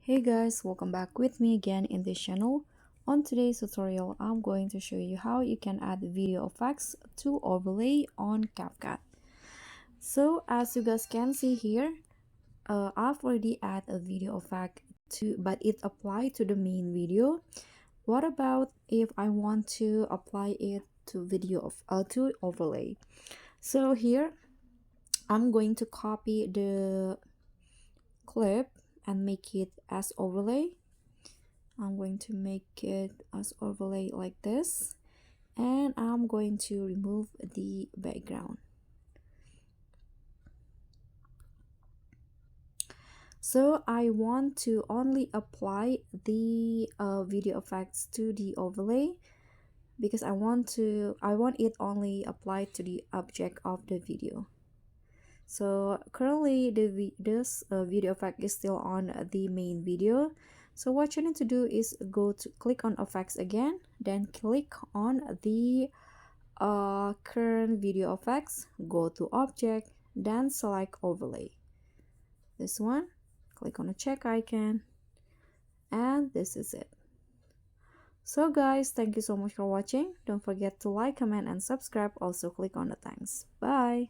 Hey guys, welcome back with me again in this channel. On today's tutorial, I'm going to show you how you can add video effects to overlay on CapCut. So as you guys can see here, I've already added a video effect but it applied to the main video. What about if I want to apply it to to overlay? So here, I'm going to copy the clip and make it as overlay. I'm going to make it as overlay like this, and I'm going to remove the background. So I want to only apply the video effects to the overlay because I want it only applied to the object of the video. So currently this video effect is still on the main video. So what you need to do is click on effects again, then click on the current video effects, go to object, then select overlay. This one, click on the check icon, and this is it. So guys, thank you so much for watching. Don't forget to like, comment, and subscribe. Also click on the thanks. Bye.